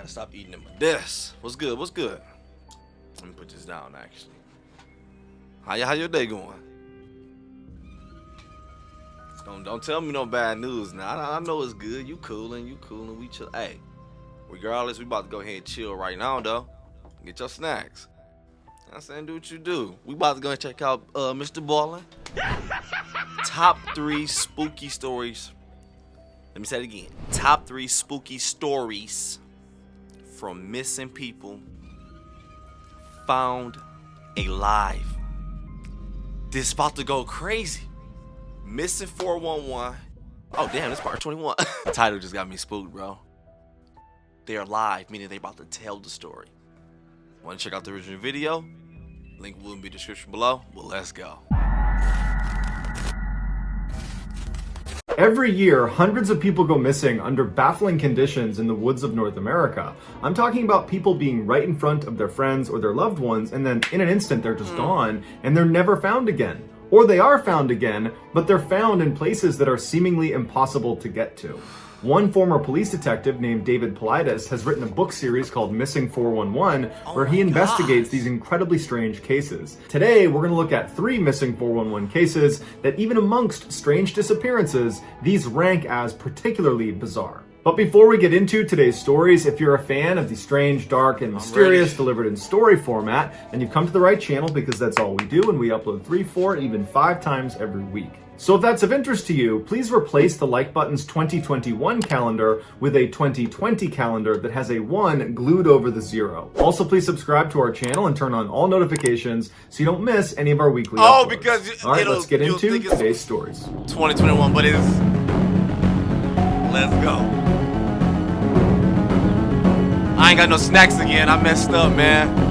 Gotta stop eating them. This. What's good? What's good? Let me put this down, actually. How your day going? Don't tell me no bad news now. I know it's good. You coolin', we chill. Hey, regardless, we about to go ahead and chill right now, though. Get your snacks. I'm saying, do what you do. We about to go and check out MrBallen. Top 3 spooky stories. Let me say it again. Top 3 spooky stories from missing people found alive. This is about to go crazy. Missing 411. Oh, damn, this part 21. The title just got me spooked, bro. They're alive, meaning they about to tell the story. Want to check out the original video? Link will be in the description below. Well, let's go. Every year, hundreds of people go missing under baffling conditions in the woods of North America. I'm talking about people being right in front of their friends or their loved ones, and then in an instant they're just gone, and they're never found again. Or they are found again, but they're found in places that are seemingly impossible to get to. One former police detective named David Paulides has written a book series called Missing 411, where he investigates these incredibly strange cases. Today, we're going to look at 3 missing 411 cases that, even amongst strange disappearances, these rank as particularly bizarre. But before we get into today's stories, if you're a fan of the strange, dark, and mysterious delivered in story format, then you've come to the right channel, because that's all we do, and we upload 3, 4, even 5 times every week. So if that's of interest to you, please replace the like button's 2021 calendar with a 2020 calendar that has a 1 glued over the 0. Also, please subscribe to our channel and turn on all notifications so you don't miss any of our weekly uploads. Because all right, let's get into today's stories. 2021, but it's... Let's go. I ain't got no snacks again. I messed up, man.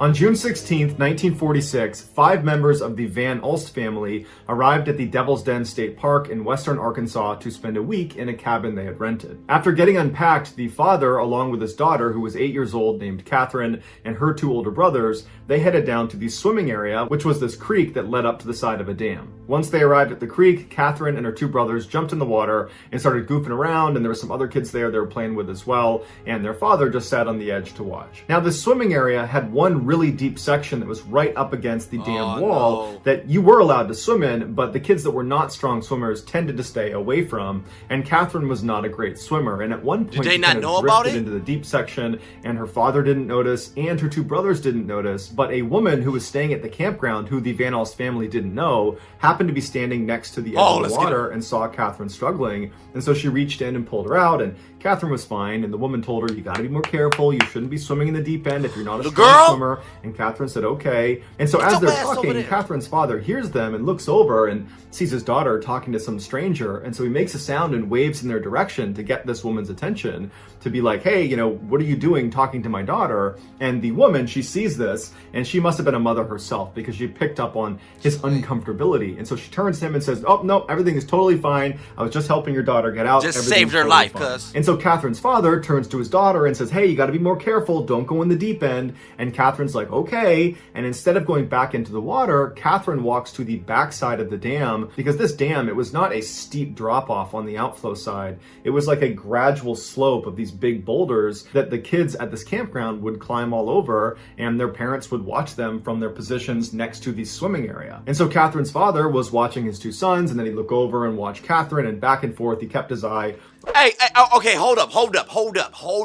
On June 16, 1946, 5 members of the Van Ulst family arrived at the Devil's Den State Park in western Arkansas to spend a week in a cabin they had rented. After getting unpacked, the father, along with his daughter, who was 8 years old, named Catherine, and her 2 older brothers, they headed down to the swimming area, which was this creek that led up to the side of a dam. Once they arrived at the creek, Catherine and her 2 brothers jumped in the water and started goofing around, and there were some other kids there they were playing with as well, and their father just sat on the edge to watch. Now, this swimming area had one really deep section that was right up against the dam wall that you were allowed to swim in, but the kids that were not strong swimmers tended to stay away from, and Catherine was not a great swimmer, and at one point did they not know drifted about it? Into the deep section, and her father didn't notice, and her 2 brothers didn't notice, but a woman who was staying at the campground, who the Van Ulst family didn't know, happened to be standing next to the edge of the water and saw Catherine struggling, and so she reached in and pulled her out, and Catherine was fine, and the woman told her, you gotta be more careful, you shouldn't be swimming in the deep end if you're not a strong swimmer, and Catherine said, okay. And so as they're talking, Catherine's father hears them and looks over and sees his daughter talking to some stranger, and so he makes a sound and waves in their direction to get this woman's attention, to be like, hey, you know, what are you doing talking to my daughter? And the woman, she sees this, and she must have been a mother herself, because she picked up on his uncomfortability, and so she turns to him and says, oh, no, everything is totally fine, I was just helping your daughter get out. Just saved her life, cuz. And so Catherine's father turns to his daughter and says, hey, you gotta be more careful, don't go in the deep end, and Catherine's like, okay, and instead of going back into the water, Catherine walks to the backside of the dam, because this dam, it was not a steep drop-off on the outflow side, it was like a gradual slope of these big boulders that the kids at this campground would climb all over, and their parents would watch them from their positions next to the swimming area. And so Catherine's father was watching his 2 sons, and then he'd look over and watch Catherine, and back and forth, he kept his eye. Hey, okay, hold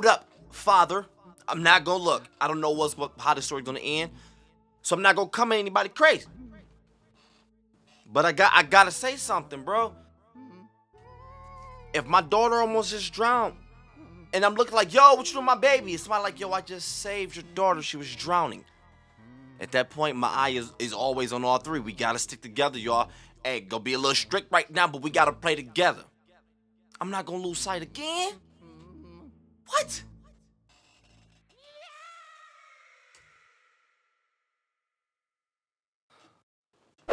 up. Father, I'm not gonna look. I don't know how the story's gonna end, so I'm not gonna come at anybody crazy. But I gotta say something, bro. If my daughter almost just drowned, and I'm looking like, yo, what you doing, my baby? It's somebody like, yo, I just saved your daughter. She was drowning. At that point, my eye is always on all 3. We gotta stick together, y'all. Hey, gonna be a little strict right now, but we gotta play together. I'm not gonna lose sight again. What?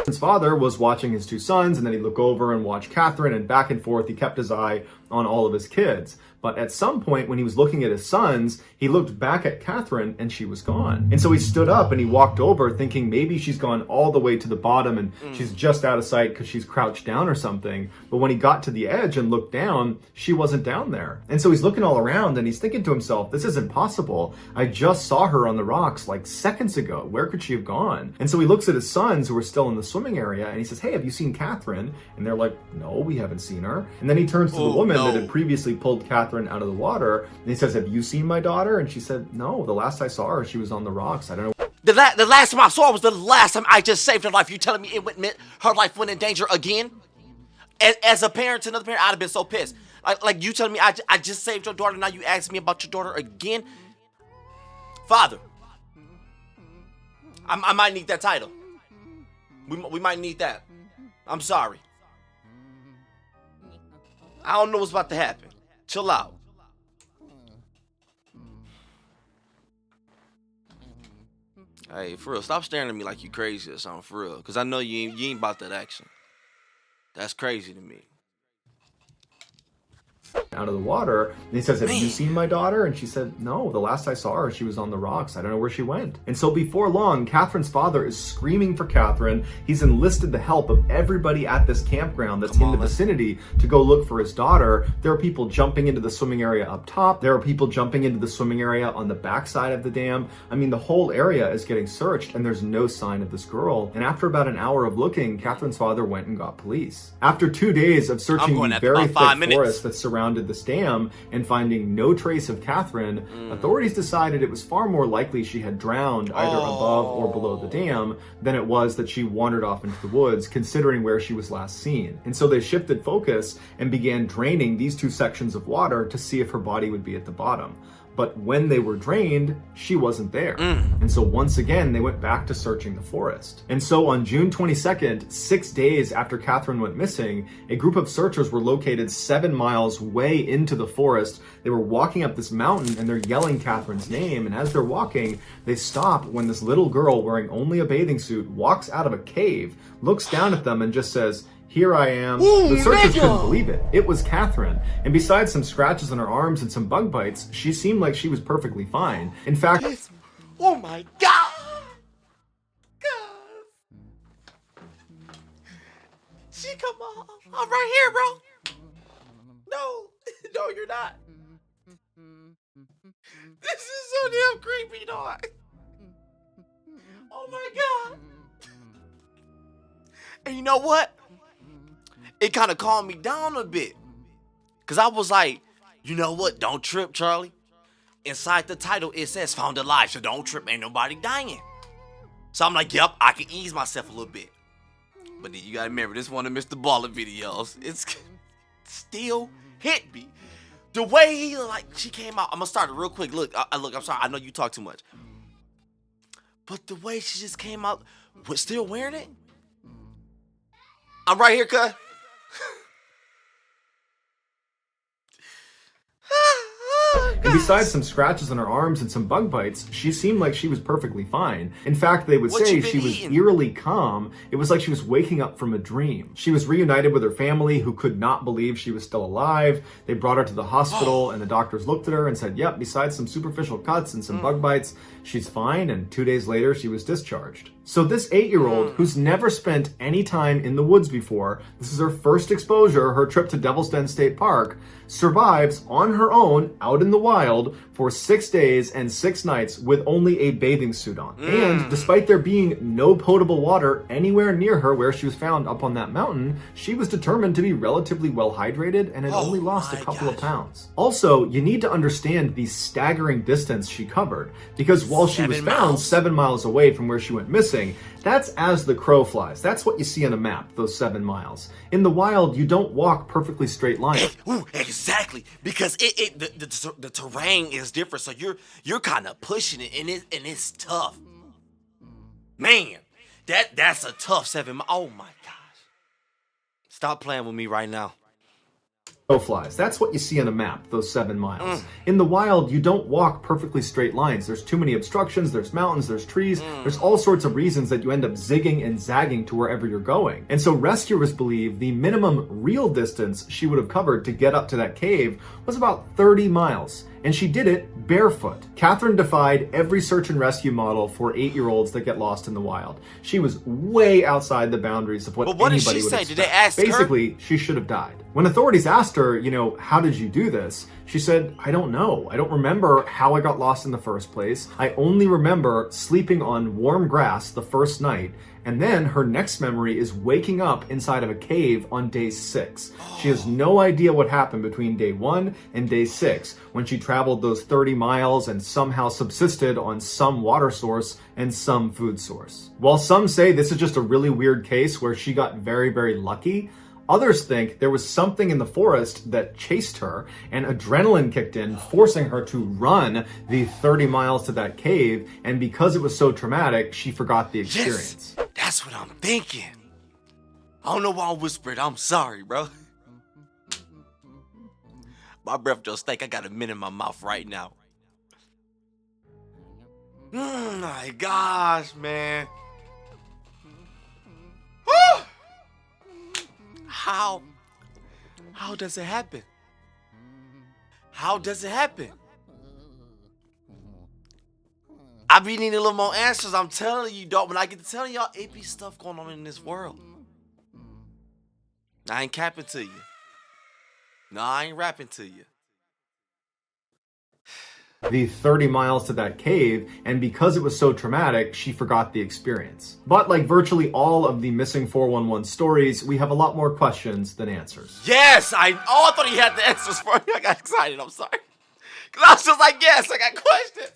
His father was watching his 2 sons, and then he'd look over and watch Catherine, and back and forth he kept his eye on all of his kids. But at some point when he was looking at his sons, he looked back at Catherine and she was gone. And so he stood up and he walked over thinking maybe she's gone all the way to the bottom and she's just out of sight because she's crouched down or something. But when he got to the edge and looked down, she wasn't down there. And so he's looking all around and he's thinking to himself, this isn't possible. I just saw her on the rocks like seconds ago. Where could she have gone? And so he looks at his sons who are still in the swimming area and he says, hey, have you seen Catherine? And they're like, no, we haven't seen her. And then he turns to the woman that had previously pulled Catherine out of the water and he says, have you seen my daughter? And she said, no, the last I saw her, she was on the rocks. I don't know. The last time I saw her was the last time I just saved her life. You telling me her life went in danger again? As a parent to another parent, I'd have been so pissed. Like you telling me I just saved your daughter, now you ask me about your daughter again? Father, I might need that title. We might need that. I'm sorry. I don't know what's about to happen. Chill out. Hey, for real, stop staring at me like you crazy or something, for real. Because I know you ain't about that action. That's crazy to me. Out of the water, and he says, have you seen my daughter? And she said, no, the last I saw her, she was on the rocks. I don't know where she went. And so before long, Catherine's father is screaming for Catherine. He's enlisted the help of everybody at this campground that's in the vicinity to go look for his daughter. There are people jumping into the swimming area up top. There are people jumping into the swimming area on the backside of the dam. I mean, the whole area is getting searched and there's no sign of this girl. And after about an hour of looking, Catherine's father went and got police. After 2 days of searching the very thick forest that surrounded this dam and finding no trace of Catherine, authorities decided it was far more likely she had drowned either above or below the dam than it was that she wandered off into the woods, considering where she was last seen. And so they shifted focus and began draining these two sections of water to see if her body would be at the bottom. But when they were drained, she wasn't there. And so once again, they went back to searching the forest. And so on June 22nd, 6 days after Catherine went missing, a group of searchers were located 7 miles way into the forest. They were walking up this mountain and they're yelling Catherine's name. And as they're walking, they stop when this little girl wearing only a bathing suit walks out of a cave, looks down at them and just says, here I am. The searchers couldn't believe it. It was Catherine. And besides some scratches on her arms and some bug bites, she seemed like she was perfectly fine. In fact, oh my God. She come on. I'm right here, bro. No, you're not. This is so damn creepy, dog. Oh my God. And you know what? It kind of calmed me down a bit. Because I was like, you know what? Don't trip, Charlie. Inside the title, it says found alive. So don't trip. Ain't nobody dying. So I'm like, yep, I can ease myself a little bit. But then you got to remember, this one of MrBallen videos. It's still hit me. The way he, she came out. I'm going to start it real quick. Look, I'm sorry. I know you talk too much. But the way she just came out, still wearing it? I'm right here, cuz. And besides some scratches on her arms and some bug bites, she seemed like she was perfectly fine. In fact, they would say she was eerily calm. It was like she was waking up from a dream. She was reunited with her family, who could not believe she was still alive. They brought her to the hospital and the doctors looked at her and said, yep, besides some superficial cuts and some bug bites, she's fine. And 2 days later, she was discharged. So this 8-year-old who's never spent any time in the woods before, this is her first exposure, her trip to Devil's Den State Park, survives on her own out in the wild for 6 days and 6 nights with only a bathing suit on. And despite there being no potable water anywhere near her where she was found up on that mountain, she was determined to be relatively well hydrated and had only lost a couple of pounds. Also, you need to understand the staggering distance she covered, because while she was found 7 miles away from where she went missing, that's as the crow flies. That's what you see on a map, those 7 miles. In the wild, you don't walk perfectly straight lines. Ooh, exactly, because the terrain is different, so you're kind of pushing it, and it's tough. Man, that's a tough 7 miles. Oh my gosh! Stop playing with me right now. flies. That's what you see on a map, those 7 miles. In the wild, you don't walk perfectly straight lines. There's too many obstructions, there's mountains, there's trees, there's all sorts of reasons that you end up zigging and zagging to wherever you're going. And so rescuers believe the minimum real distance she would have covered to get up to that cave was about 30 miles. And she did it barefoot. Catherine defied every search and rescue model for 8-year-olds that get lost in the wild. She was way outside the boundaries of what anybody would expect. What did she say? Did they ask her? Basically, she should have died. When authorities asked her, how did you do this? She said, I don't know. I don't remember how I got lost in the first place. I only remember sleeping on warm grass the first night. And then her next memory is waking up inside of a cave on day 6. She has no idea what happened between day 1 and day 6 when she traveled those 30 miles and somehow subsisted on some water source and some food source. While some say this is just a really weird case where she got very, very lucky, others think there was something in the forest that chased her and adrenaline kicked in, forcing her to run the 30 miles to that cave. And because it was so traumatic, she forgot the experience. Yes, that's what I'm thinking. I don't know why I whispered. I'm sorry, bro. My breath just stank. I got a mint in my mouth right now. My gosh, man. How does it happen? How does it happen? I be needing a little more answers. I'm telling you, dog. When I get to telling y'all, it be stuff going on in this world. I ain't capping to you. No, I ain't rapping to you. The 30 miles to that cave, and because it was so traumatic, she forgot the experience. But like virtually all of the missing 411 stories, we have a lot more questions than answers. Yes, I thought he had the answers for me. I got excited, I'm sorry. Because I was just like, yes, I got questions.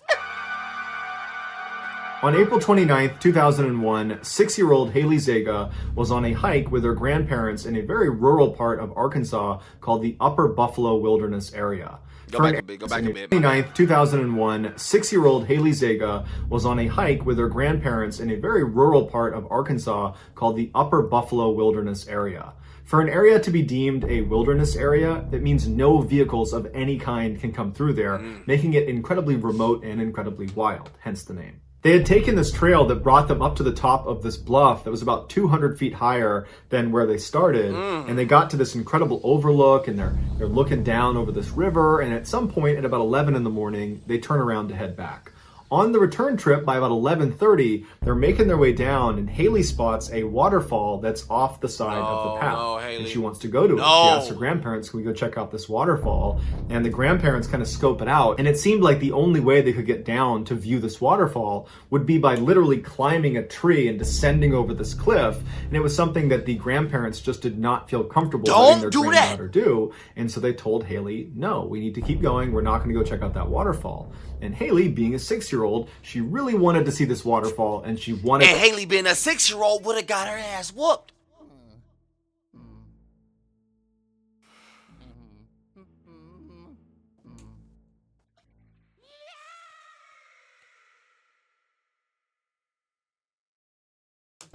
On April 29th, 2001, 6-year-old Hayley Zega was on a hike with her grandparents in a very rural part of Arkansas called the Upper Buffalo Wilderness area. Go back a bit. 29th, 2001, 6-year-old Hayley Zega was on a hike with her grandparents in a very rural part of Arkansas called the Upper Buffalo Wilderness area. For an area to be deemed a wilderness area, that means no vehicles of any kind can come through there, making it incredibly remote and incredibly wild, hence the name. They had taken this trail that brought them up to the top of this bluff that was about 200 feet higher than where they started. And they got to this incredible overlook, and they're looking down over this river. And at some point at about 11 in the morning, they turn around to head back. On the return trip, by about 11:30, they're making their way down, and Hayley spots a waterfall that's off the side of the path. And she wants to go to it. She asks her grandparents, can we go check out this waterfall? And the grandparents kind of scope it out. And it seemed like the only way they could get down to view this waterfall would be by literally climbing a tree and descending over this cliff. And it was something that the grandparents just did not feel comfortable letting their granddaughter do. And so they told Hayley, no, we need to keep going. We're not going to go check out that waterfall. And Hayley, being a 6-year-old, she really wanted to see this waterfall, and she wanted... And Hayley, being a 6-year-old, would have got her ass whooped.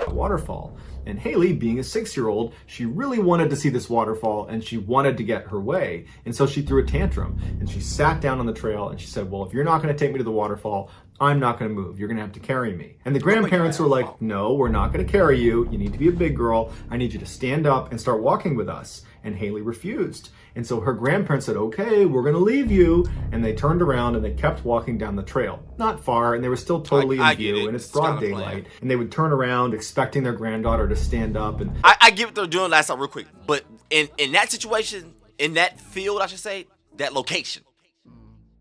Waterfall. And Hayley, being a 6-year-old, she really wanted to see this waterfall, and she wanted to get her way. And so she threw a tantrum, and she sat down on the trail, and she said, well, if you're not going to take me to the waterfall, I'm not going to move. You're going to have to carry me. And the grandparents were like, no, we're not going to carry you. You need to be a big girl. I need you to stand up and start walking with us. And Hayley refused. And so her grandparents said, okay, we're going to leave you. And they turned around and they kept walking down the trail. Not far, and they were still totally in view, and it's broad daylight. And they would turn around expecting their granddaughter to stand up. And I get what they're doing last time real quick. But in that situation, in that field, I should say, that location,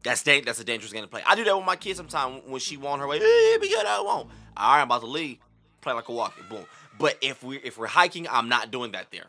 that's a dangerous game to play. I do that with my kids sometimes when she want her way. Hey, be good, I won't. All right, I'm about to leave. Play like a walking, boom. But if we're hiking, I'm not doing that there.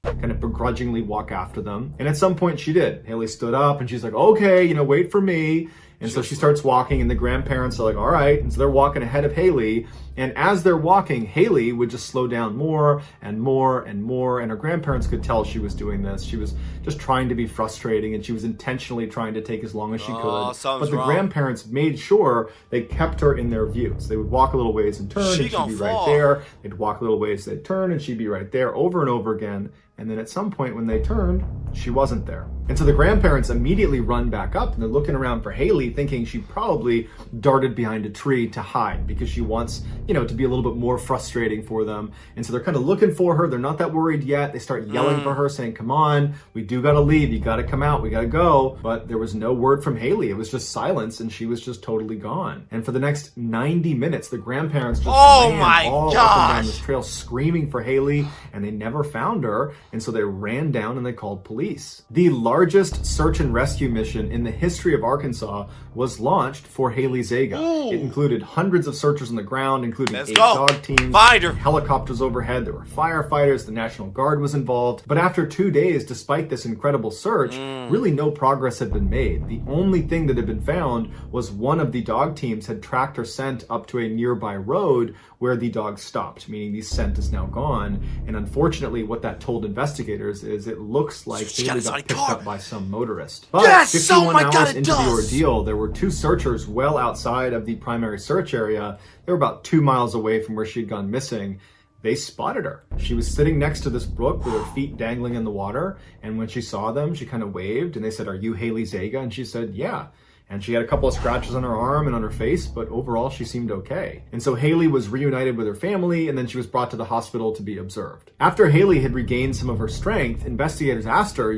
Kind of begrudgingly walk after them. And at some point she did. Hayley stood up and she's like, okay, wait for me. And so she starts walking, and the grandparents are like, all right. And so they're walking ahead of Hayley. And as they're walking, Hayley would just slow down more and more and more. And her grandparents could tell she was doing this. She was just trying to be frustrating, and she was intentionally trying to take as long as she could. But the grandparents made sure they kept her in their view. So they would walk a little ways and turn, and she'd be right there. They'd walk a little ways, they'd turn, and she'd be right there over and over again. And then at some point when they turned, she wasn't there. And so the grandparents immediately run back up, and they're looking around for Hayley, thinking she probably darted behind a tree to hide because she wants, to be a little bit more frustrating for them. And so they're kind of looking for her. They're not that worried yet. They start yelling for her, saying, come on, we do got to leave. You got to come out. We got to go. But there was no word from Hayley. It was just silence, and she was just totally gone. And for the next 90 minutes, the grandparents just ran all up and down this trail screaming for Hayley, and they never found her. And so they ran down and they called police. The largest search and rescue mission in the history of Arkansas was launched for Hayley Zega. It included hundreds of searchers on the ground, including 8 dog teams, helicopters overhead. There were firefighters. The National Guard was involved. But after 2 days, despite this incredible search, really no progress had been made. The only thing that had been found was one of the dog teams had tracked her scent up to a nearby road where the dog stopped, meaning the scent is now gone. And unfortunately, what that told investigators is it looks like Hayley got picked up by some motorist. But 51 hours into the ordeal, there were 2 searchers well outside of the primary search area. They were about 2 miles away from where she'd gone missing. They spotted her. She was sitting next to this brook with her feet dangling in the water. And when she saw them, she kind of waved, and they said, "Are you Hayley Zega?" And she said, "Yeah." And she had a couple of scratches on her arm and on her face, but overall she seemed okay. And so Hayley was reunited with her family, and then she was brought to the hospital to be observed. After Hayley had regained some of her strength, investigators asked her,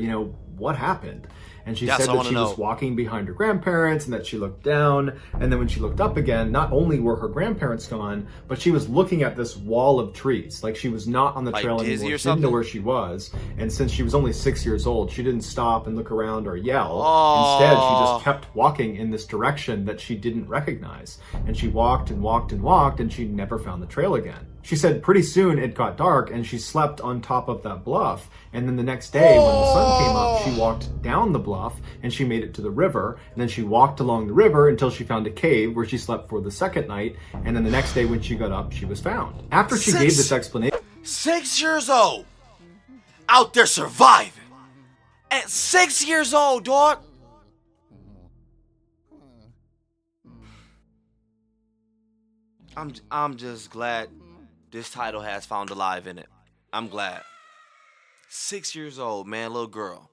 what happened? And she said that she was walking behind her grandparents and that she looked down. And then when she looked up again, not only were her grandparents gone, but she was looking at this wall of trees. Like she was not on the trail anymore. She didn't know where she was. And since she was only 6 years old, she didn't stop and look around or yell. Instead, she just kept walking in this direction that she didn't recognize. And she walked and walked and walked, and she never found the trail again. She said pretty soon it got dark, and she slept on top of that bluff. And then the next day, when the sun came up, she walked down the bluff and she made it to the river. And then she walked along the river until she found a cave where she slept for the second night. And then the next day when she got up, she was found. After she gave this explanation... 6 years old! Out there surviving! At 6 years old, dog! I'm just glad this title has Found Alive in it. I'm glad. 6 years old, man, little girl.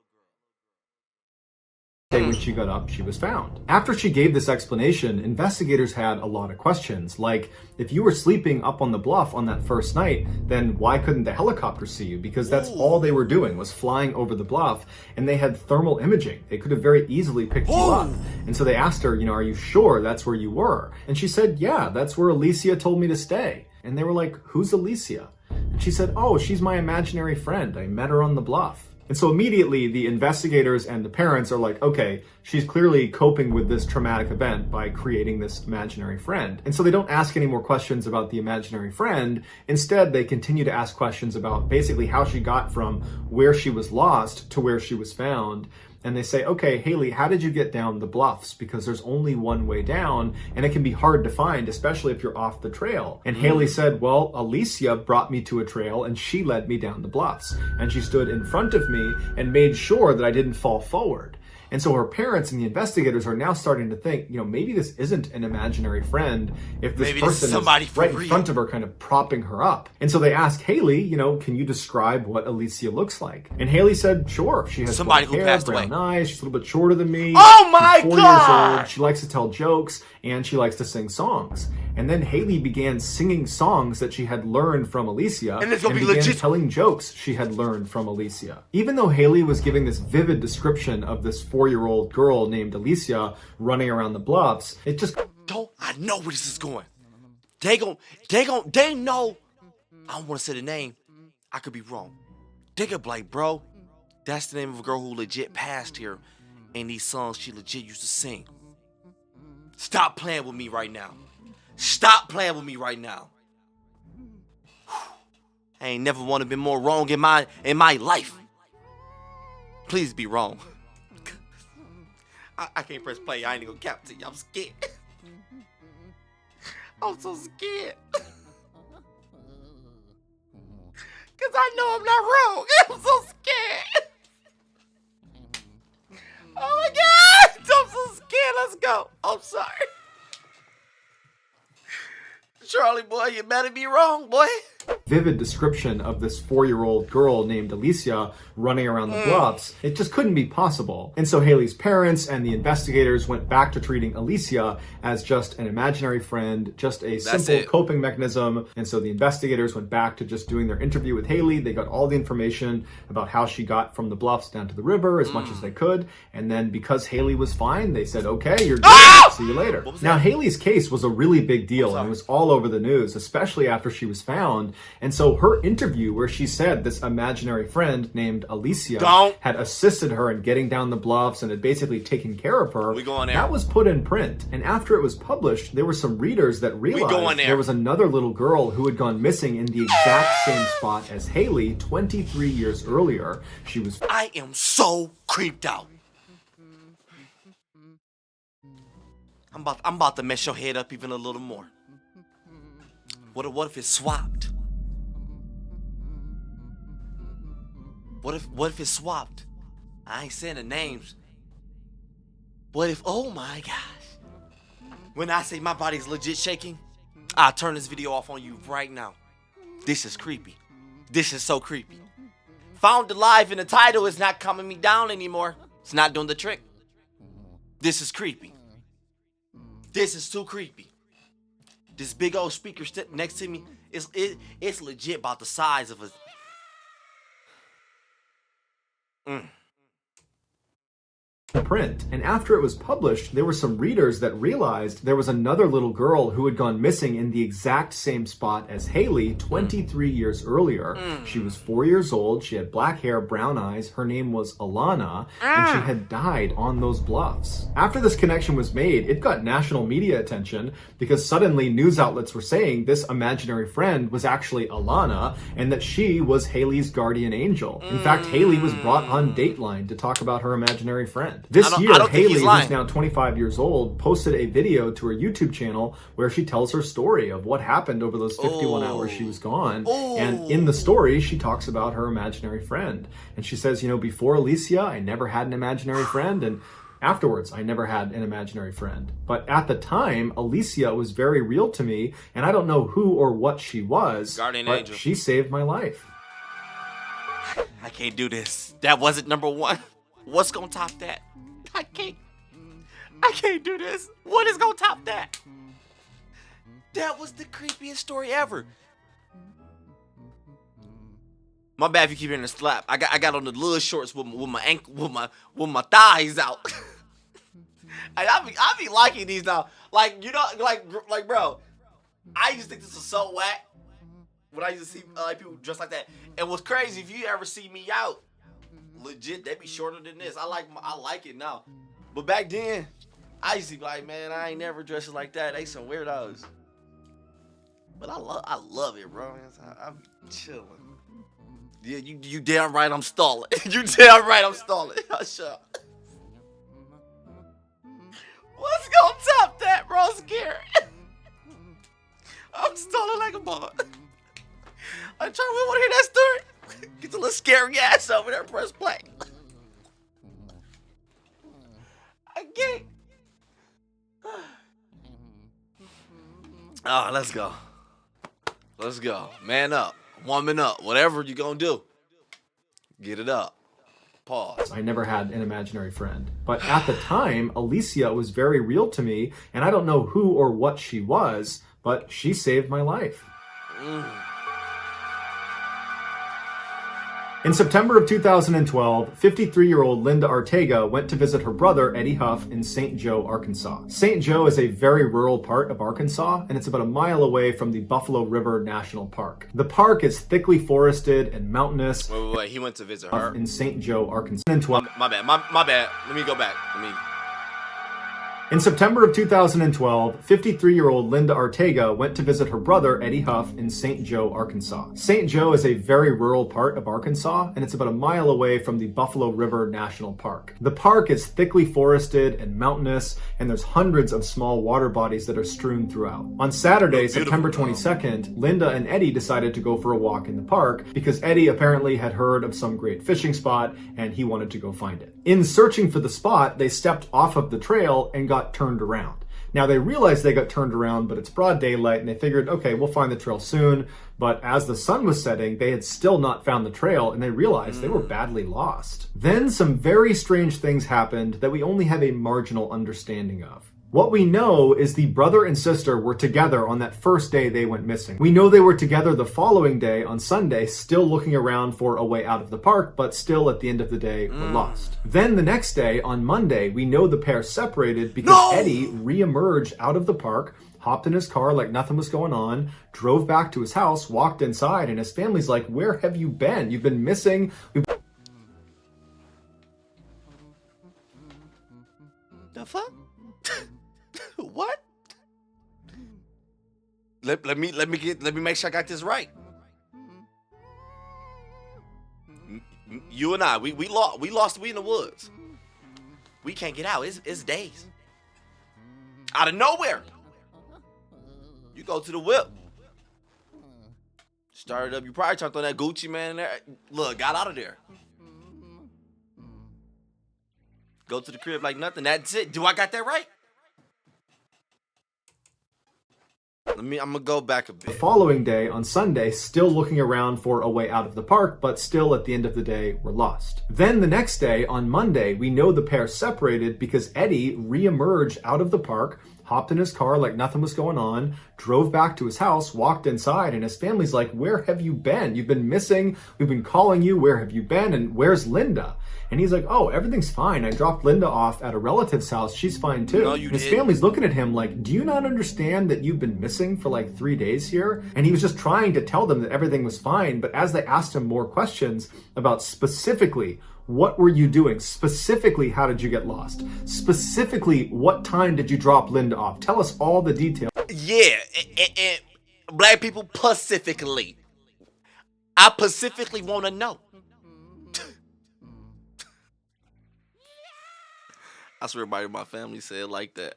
When she got up, she was found. After she gave this explanation, investigators had a lot of questions, like, if you were sleeping up on the bluff on that first night, then why couldn't the helicopter see you? Because that's all they were doing, was flying over the bluff, and they had thermal imaging. They could have very easily picked you up. And so they asked her, are you sure that's where you were? And she said, yeah, that's where Alicia told me to stay. And they were like, who's Alicia? And she said, oh, she's my imaginary friend. I met her on the bluff. And so immediately the investigators and the parents are like, okay, she's clearly coping with this traumatic event by creating this imaginary friend. And so they don't ask any more questions about the imaginary friend. Instead, they continue to ask questions about basically how she got from where she was lost to where she was found. And they say, okay, Hayley, how did you get down the bluffs? Because there's only one way down, and it can be hard to find, especially if you're off the trail. And Hayley said, well, Alicia brought me to a trail, and she led me down the bluffs. And she stood in front of me and made sure that I didn't fall forward. And so her parents and the investigators are now starting to think, maybe this isn't an imaginary friend if this person is right in front of her kind of propping her up. And so they asked Hayley, can you describe what Alicia looks like? And Hayley said, sure. She has black hair, brown eyes. She's a little bit shorter than me. Oh my God! She's 4 years old. She likes to tell jokes, and she likes to sing songs. And then Hayley began singing songs that she had learned from Alicia, and began telling jokes she had learned from Alicia. Even though Hayley was giving this vivid description of this 4-year-old girl named Alicia running around the bluffs, it just... I know where this is going. They know. I don't want to say the name. I could be wrong. They could be like, bro, that's the name of a girl who legit passed here, and these songs she legit used to sing. Stop playing with me right now. Stop playing with me right now. I ain't never want to be more wrong in my life. Please be wrong. I can't press play. I ain't gonna cap to you. I'm scared. I'm so scared. Cause I know I'm not wrong. I'm so scared. Oh my God! I'm so scared. Let's go. I'm sorry. Charlie, boy, you better be wrong, boy. Vivid description of this 4-year-old girl named Alicia running around the bluffs. It just couldn't be possible. And so Hayley's parents and the investigators went back to treating Alicia as just an imaginary friend, just a simple coping mechanism. And so the investigators went back to just doing their interview with Hayley. They got all the information about how she got from the bluffs down to the river as much as they could. And then because Hayley was fine, they said, okay, you're good. See you later. Now, Hayley's case was a really big deal and it was all over the news, especially after she was found. And so her interview where she said this imaginary friend named Alicia had assisted her in getting down the bluffs and had basically taken care of her, that was put in print. And after it was published, there were some readers that realized there was another little girl who had gone missing in the exact same spot as Hayley 23 years earlier. She was... I am so creeped out. I'm about to mess your head up even a little more. What if it's swapped? What if it's swapped? I ain't saying the names. What if, oh my gosh. When I say my body's legit shaking, I'll turn this video off on you right now. This is creepy. This is so creepy. Found alive in the title is not calming me down anymore. It's not doing the trick. This is creepy. This is too creepy. This big old speaker next to me, it's legit about the size of a... print. And after it was published, there were some readers that realized there was another little girl who had gone missing in the exact same spot as Hayley 23 years earlier. She was 4 years old, she had black hair, brown eyes, her name was Alana, and she had died on those bluffs. After this connection was made, it got national media attention because suddenly news outlets were saying this imaginary friend was actually Alana and that she was Hayley's guardian angel. In fact, Hayley was brought on Dateline to talk about her imaginary friend. This year, Hayley, who's now 25 years old, posted a video to her YouTube channel where she tells her story of what happened over those 51 hours she was gone. And in the story, she talks about her imaginary friend. And she says, you know, before Alicia, I never had an imaginary friend. And afterwards, I never had an imaginary friend. But at the time, Alicia was very real to me. And I don't know who or what she was, Guardian but angel. She saved my life. I can't do this. That wasn't number one. What's gonna top that? I can't do this. What is gonna top that? That was the creepiest story ever. My bad if you keep hearing the slap. I got on the little shorts with my ankle, with my thighs out. I be liking these now. Like, you know, like bro, I used to think this was so whack when I used to see like people dressed like that. And what's crazy, if you ever see me out, legit, they be shorter than this. I like it now. But back then, I used to be like, man, I ain't never dressing like that. They some weirdos. But I love it, bro. I be chilling. Yeah, you damn right I'm stalling. You damn right I'm stalling. Shut up. What's gonna top that, bro? I'm scared. I'm stalling like a ball. I'm trying to want to hear that story. Get the little scary ass over there, press play. I can't. Oh, let's go. Let's go. Man up. Woman up. Whatever you gonna do. Get it up. Pause. I never had an imaginary friend. But at the time, Alicia was very real to me, and I don't know who or what she was, but she saved my life. In September of 2012, 53-year-old Linda Ortega went to visit her brother, Eddie Huff, in St. Joe, Arkansas. St. Joe is a very rural part of Arkansas, and it's about a mile away from the Buffalo River National Park. The park is thickly forested and mountainous. Wait, he went to visit her? In St. Joe, Arkansas. My bad. Let me go back. In September of 2012, 53-year-old Linda Ortega went to visit her brother, Eddie Huff, in St. Joe, Arkansas. St. Joe is a very rural part of Arkansas, and it's about a mile away from the Buffalo River National Park. The park is thickly forested and mountainous, and there's hundreds of small water bodies that are strewn throughout. On Saturday, September 22nd, Linda and Eddie decided to go for a walk in the park because Eddie apparently had heard of some great fishing spot and he wanted to go find it. In searching for the spot, they stepped off of the trail and got turned around. Now they realized they got turned around, but it's broad daylight and they figured, okay, we'll find the trail soon. But as the sun was setting, they had still not found the trail and they realized they were badly lost. Then some very strange things happened that we only have a marginal understanding of. What we know is the brother and sister were together on that first day they went missing. We know they were together the following day on Sunday, still looking around for a way out of the park, but still at the end of the day were lost. Then the next day, on Monday, we know the pair separated because Eddie re-emerged out of the park, hopped in his car like nothing was going on, drove back to his house, walked inside, and his family's like, where have you been? You've been missing. The fuck? What? Let me make sure I got this right. You and I, we lost. We in the woods. We can't get out. It's days. Out of nowhere. You go to the whip. Started up. You probably turned on that Gucci man in there. Look, got out of there. Go to the crib like nothing. That's it. Do I got that right? I'm gonna go back a bit. The following day, on Sunday, still looking around for a way out of the park, but still at the end of the day were lost. Then the next day, on Monday, we know the pair separated because Eddie re-emerged out of the park, hopped in his car like nothing was going on, drove back to his house, walked inside, and his family's like, where have you been? You've been missing. We've been calling you. Where have you been? And where's Linda? And he's like, oh, everything's fine. I dropped Linda off at a relative's house. She's fine too. No, you His didn't. family's looking at him like, do you not understand that you've been missing for like 3 days here? And he was just trying to tell them that everything was fine. But as they asked him more questions about specifically, what were you doing? Specifically, how did you get lost? Specifically, what time did you drop Linda off? Tell us all the details. Yeah, and black people pacifically. I pacifically want to know. I swear everybody in my family said like that.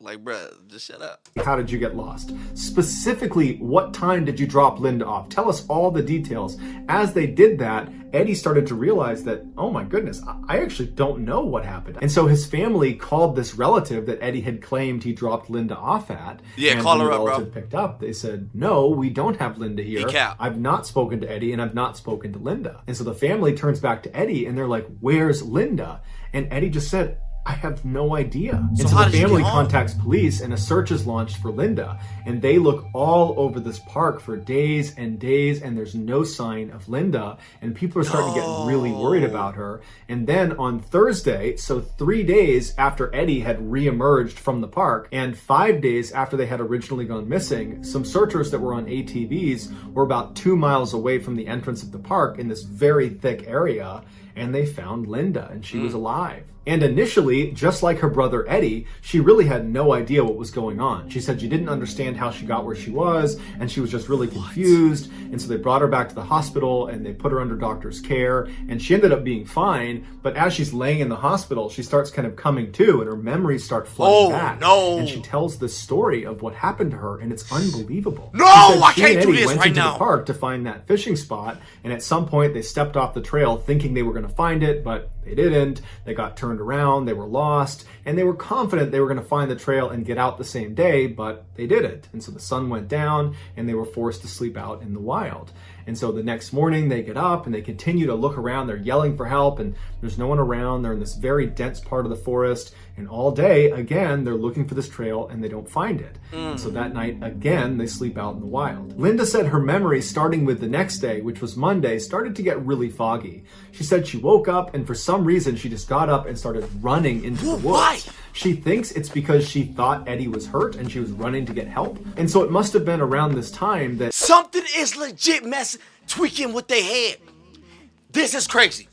Like, bruh, just shut up. How did you get lost? Specifically, what time did you drop Linda off? Tell us all the details. As they did that, Eddie started to realize that, oh my goodness, I actually don't know what happened. And so his family called this relative that Eddie had claimed he dropped Linda off at. Yeah, and call when her the up, relative picked up, they said, no, we don't have Linda here. Hey, Cap. I've not spoken to Eddie and I've not spoken to Linda. And so the family turns back to Eddie and they're like, where's Linda? And Eddie just said, I have no idea. And so how the did you family get home? contacts police and a search is launched for Linda. And they look all over this park for days and there's no sign of Linda. And people are starting to get really worried about her. And then on Thursday, so 3 days after Eddie had reemerged from the park and 5 days after they had originally gone missing, some searchers that were on ATVs were about 2 miles away from the entrance of the park in this very thick area. And they found Linda and she was alive. And initially, just like her brother Eddie, she really had no idea what was going on. She said she didn't understand how she got where she was, and she was just really confused. And so they brought her back to the hospital and they put her under doctor's care, and she ended up being fine. But as she's laying in the hospital, she starts kind of coming to, and her memories start flooding back. No. And she tells the story of what happened to her, and it's unbelievable. No, She said I she can't and do Eddie this went right into now. the park to find that fishing spot, and at some point they stepped off the trail thinking they were going to find it, but they didn't. They got turned around, they were lost, and they were confident they were going to find the trail and get out the same day, but they didn't. And so the sun went down and they were forced to sleep out in the wild. And so the next morning they get up and they continue to look around. They're yelling for help and there's no one around. They're in this very dense part of the forest. And all day, again, they're looking for this trail and they don't find it. And so that night, again, they sleep out in the wild. Linda said her memory, starting with the next day, which was Monday, started to get really foggy. She said she woke up and for some reason she just got up and started running into the woods. Why? She thinks it's because she thought Eddie was hurt and she was running to get help. And so it must have been around this time that Something is legit tweaking with their head. This is crazy.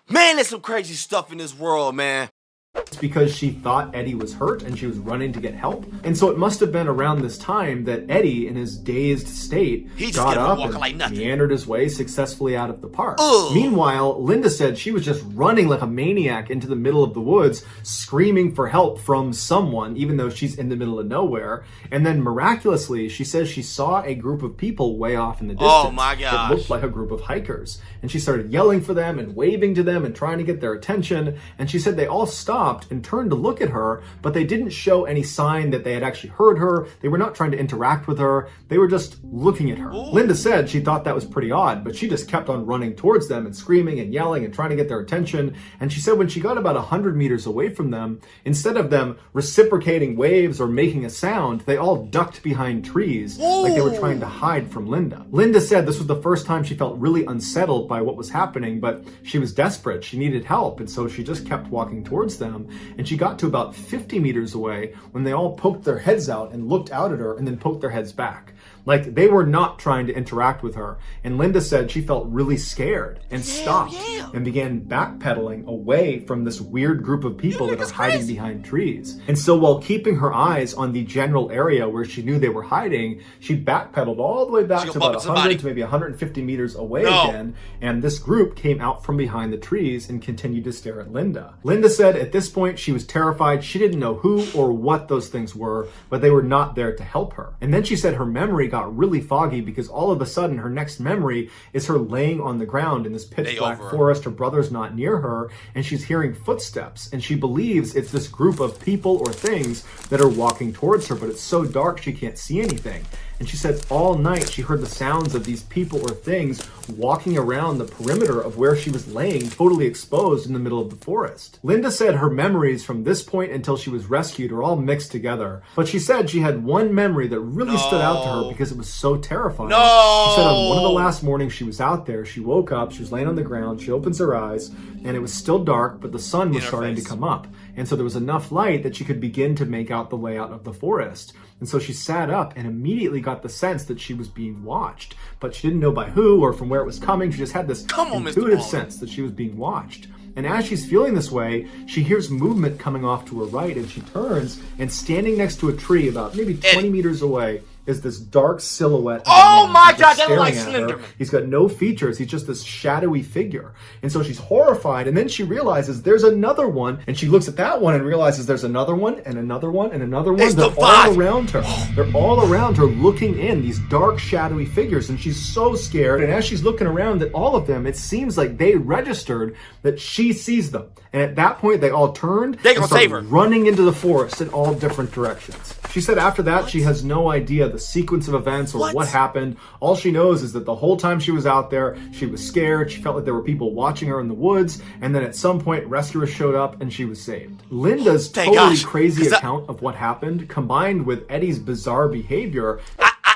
Man, there's some crazy stuff in this world, man. It's because she thought Eddie was hurt and she was running to get help. And so it must have been around this time that Eddie, in his dazed state, He just got kept up walking and like nothing. meandered his way successfully out of the park. Ugh. Meanwhile, Linda said she was just running like a maniac into the middle of the woods, screaming for help from someone, even though she's in the middle of nowhere. And then miraculously, she says she saw a group of people way off in the distance. Oh my gosh. It looked like a group of hikers. And she started yelling for them and waving to them and trying to get their attention. And she said they all stopped and turned to look at her, but they didn't show any sign that they had actually heard her. They were not trying to interact with her. They were just looking at her. Ooh. Linda said she thought that was pretty odd, but she just kept on running towards them and screaming and yelling and trying to get their attention. And she said when she got about 100 meters away from them, instead of them reciprocating waves or making a sound, they all ducked behind trees like they were trying to hide from Linda. Linda said this was the first time she felt really unsettled by what was happening, but she was desperate. She needed help, and so she just kept walking towards them. And she got to about 50 meters away when they all poked their heads out and looked out at her and then poked their heads back. Like they were not trying to interact with her. And Linda said she felt really scared and stopped and began backpedaling away from this weird group of people that are hiding behind trees. And so while keeping her eyes on the general area where she knew they were hiding, she backpedaled all the way back to about 100 to maybe 150 meters away again. And this group came out from behind the trees and continued to stare at Linda. Linda said at this point she was terrified. She didn't know who or what those things were, but they were not there to help her. And then she said her memory got really foggy because all of a sudden her next memory is her laying on the ground in this pitch black forest. Her brother's not near her and she's hearing footsteps and she believes it's this group of people or things that are walking towards her, but it's so dark she can't see anything. And she said all night she heard the sounds of these people or things walking around the perimeter of where she was laying, totally exposed in the middle of the forest. Linda said her memories from this point until she was rescued are all mixed together. But she said she had one memory that really stood out to her because it was so terrifying. She said on one of the last mornings she was out there, she woke up, she was laying on the ground, she opens her eyes, and it was still dark, but the sun was starting to come up. And so there was enough light that she could begin to make out the layout of the forest. And so she sat up and immediately got the sense that she was being watched. But she didn't know by who or from where it was coming. She just had this intuitive sense that she was being watched. And as she's feeling this way, she hears movement coming off to her right, and she turns, and standing next to a tree about maybe 20 meters away is this dark silhouette. Oh my God, that looks like Slenderman. He's got no features. He's just this shadowy figure. And so she's horrified. And then she realizes there's another one. And she looks at that one and realizes there's another one and another one and another one. They're all around her. They're all around her looking in, these dark, shadowy figures. And she's so scared. And as she's looking around at all of them, it seems like they registered that she sees them. And at that point, they all turned and started running into the forest in all different directions. She said after that, she has no idea the sequence of events or what happened. All she knows is that the whole time she was out there, she was scared. She felt like there were people watching her in the woods. And then at some point, rescuers showed up and she was saved. Linda's totally crazy account of what happened, combined with Eddie's bizarre behavior.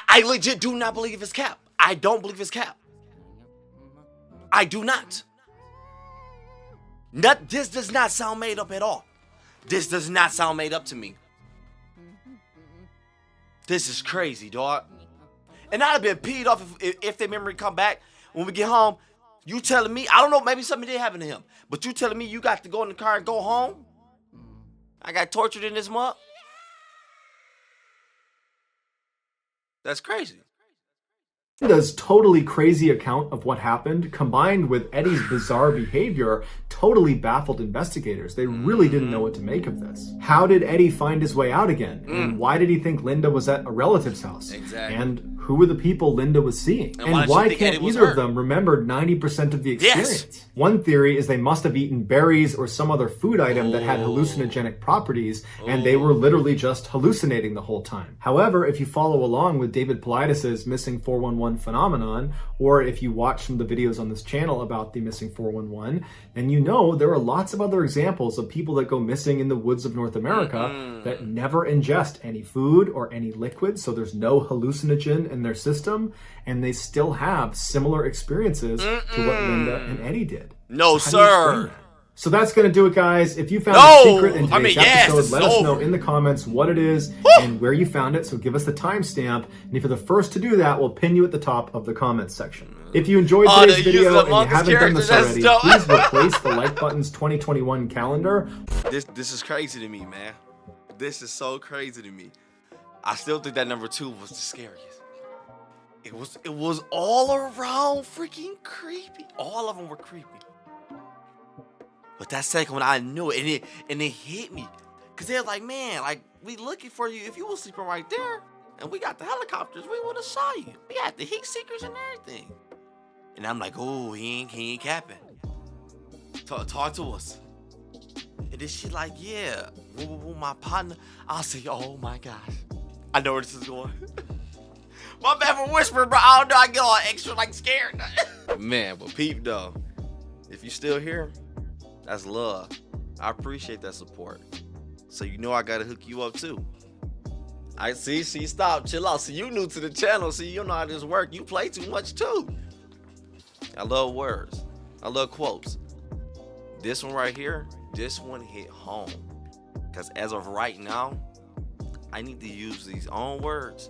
I legit do not believe it's cap. I don't believe it's cap. I do not. This does not sound made up at all. This does not sound made up to me. This is crazy, dog. And I'd have been peed off if their memory come back when we get home. You telling me, I don't know, maybe something did happen to him, but you telling me you got to go in the car and go home? I got tortured in this mug? That's crazy. Linda's totally crazy account of what happened, combined with Eddie's bizarre behavior, totally baffled investigators. They really didn't know what to make of this. How did Eddie find his way out again? And why did he think Linda was at a relative's house? Exactly. And who were the people Linda was seeing? And why can't either of them remember 90% of the experience? Yes. One theory is they must have eaten berries or some other food item that had hallucinogenic properties, and they were literally just hallucinating the whole time. However, if you follow along with David Paulides' Missing 411 phenomenon, or if you watch some of the videos on this channel about the Missing 411, then you know there are lots of other examples of people that go missing in the woods of North America that never ingest any food or any liquid, so there's no hallucinogen in their system, and they still have similar experiences to what Linda and Eddie did. No, sir. So that's going to do it, guys. If you found a secret in today's episode, let us know in the comments what it is and where you found it. So give us the timestamp. And if you're the first to do that, we'll pin you at the top of the comments section. If you enjoyed Oh, today's they're using video and you Among Us haven't done this characters, already, that's please replace the like button's 2021 calendar. This is crazy to me, man. This is so crazy to me. I still think that number 2 was the scariest. It was all around freaking creepy. All of them were creepy. But that second one, I knew it, and it hit me. Cause they're like, man, like, we looking for you. If you was sleeping right there, and we got the helicopters, we would have saw you. We had the heat seekers and everything. And I'm like, oh, he ain't capping. Talk to us. And then she like, yeah, my partner. I'll say, oh my gosh, I know where this is going. My bad for whispering, bro. I don't know. I get all extra like scared. Man, but peep though, if you still here, that's love. I appreciate that support. So you know I gotta hook you up too. I see, stop, chill out. See, you new to the channel. See, you know how this work. You play too much too. I love words. I love quotes. This one right here, this one hit home. Because as of right now, I need to use these own words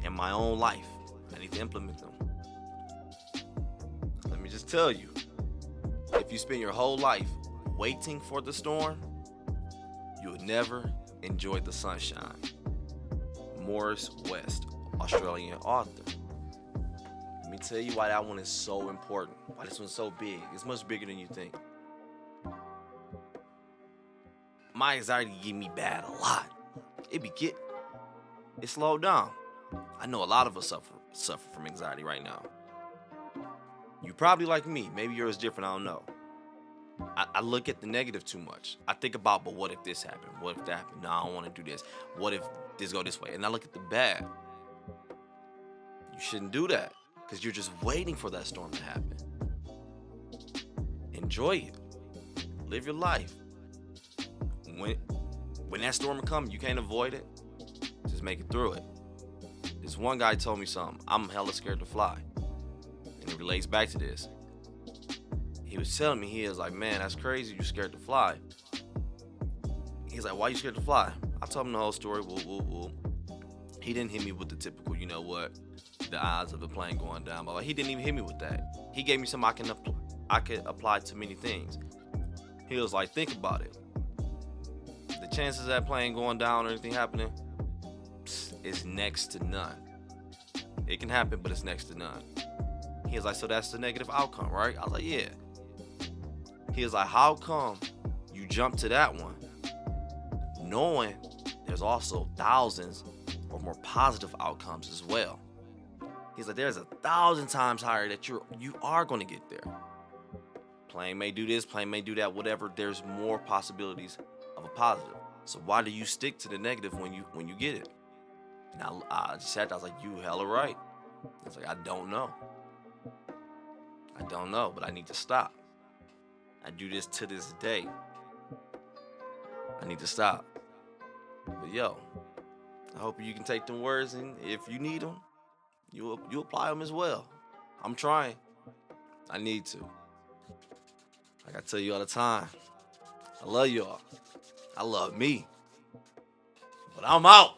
in my own life. I need to implement them. Let me just tell you, if you spend your whole life waiting for the storm, you will never enjoy the sunshine. Morris West, Australian author. Let me tell you why that one is so important. Why this one's so big. It's much bigger than you think. My anxiety get me bad a lot. It slowed down. I know a lot of us suffer from anxiety right now. You probably like me. Maybe yours is different. I don't know. I look at the negative too much. I think about, but what if this happened? What if that happened? No, I don't want to do this. What if this go this way? And I look at the bad. You shouldn't do that because you're just waiting for that storm to happen. Enjoy it. Live your life. When that storm comes, you can't avoid it. Just make it through it. This one guy told me something. I'm hella scared to fly. And it relates back to this. He was telling me, he was like, man, that's crazy. You're scared to fly. He's like, why you scared to fly? I told him the whole story. Woo. He didn't hit me with the typical, you know what, the odds of the plane going down. But he didn't even hit me with that. He gave me something I could apply to many things. He was like, think about it. The chances of that plane going down or anything happening is next to none. It can happen, but it's next to none. He was like, so that's the negative outcome, right? I was like, yeah. He was like, how come you jump to that one knowing there's also thousands or more positive outcomes as well? He's like, there's 1,000 times higher that you are going to get there. Plane may do this, plane may do that, whatever. There's more possibilities of a positive. So why do you stick to the negative when you get it? And I just sat there, I was like, you hella right. I was like, I don't know, but I need to stop. I do this to this day. I need to stop. But yo, I hope you can take them words, and if you need them, you apply them as well. I'm trying. I need to. Like I tell you all the time, I love y'all. I love me. But I'm out.